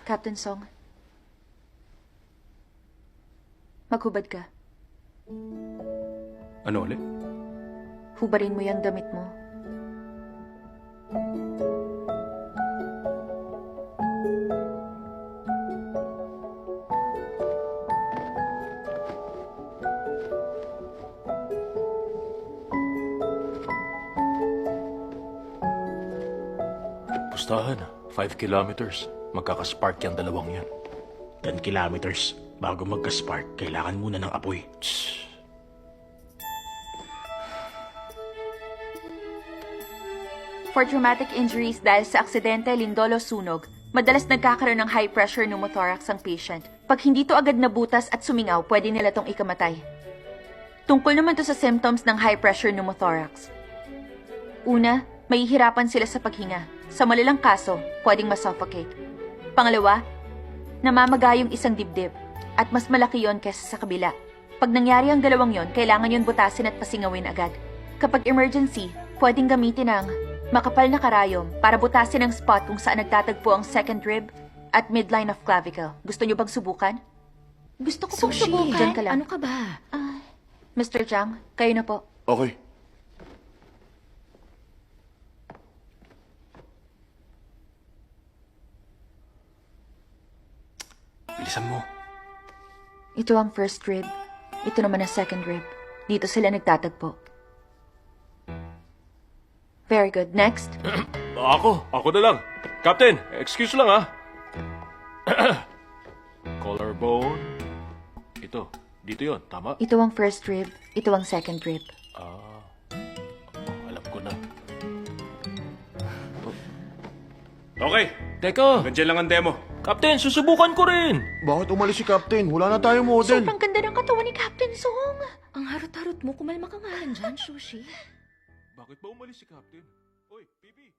Captain Song. Maghubad ka. Ano ulit? Hubarin mo yung damit mo. Pustahan, 5 kilometers. Magkakaspark yung dalawang yan. 10 kilometers. Bago magka-spark, kailangan muna ng apoy. Shh. For traumatic injuries dahil sa aksidente, lindol o sunog, madalas nagkakaroon ng high-pressure pneumothorax ang patient. Pag hindi to agad nabutas at sumingaw, pwede nila tong ikamatay. Tungkol naman to sa symptoms ng high-pressure pneumothorax. Una, mahihirapan sila sa paghinga. Sa malalang kaso, pwedeng masuffocate. Pangalawa, namamaga yung isang dibdib at mas malaki yon kesa sa kabila. Pag nangyari ang dalawang yon, kailangan yon butasin at pasingawin agad. Kapag emergency, pwedeng gamitin ang makapal na karayom para butasin ang spot kung saan nagtatagpo ang second rib at midline of clavicle. Gusto niyo bang subukan? Gusto ko pong Sushi, subukan. dyan ka lang. Ano ka ba? Mr. Zhang, kayo na po. Okay. Bilisan mo. Ito ang first rib. Ito naman ang second rib. Dito sila nagtatagpo. Very good. Next. Ako na lang. Captain, excuse lang ah. Collarbone. Ito, dito yon, tama? Ito ang first rib. Ito ang second rib. Alam ko na. Okay, Teka, hanggang dyan lang ang demo. Captain, susubukan ko rin. Bakit umalis si Captain? Wala na tayong model. Sobrang ganda ng katawan ni Captain Song. Ang harot-harot mo, kumalma ka nga lang dyan, Sushi. Bakit ba umalis si Captain? Oy, Bibi.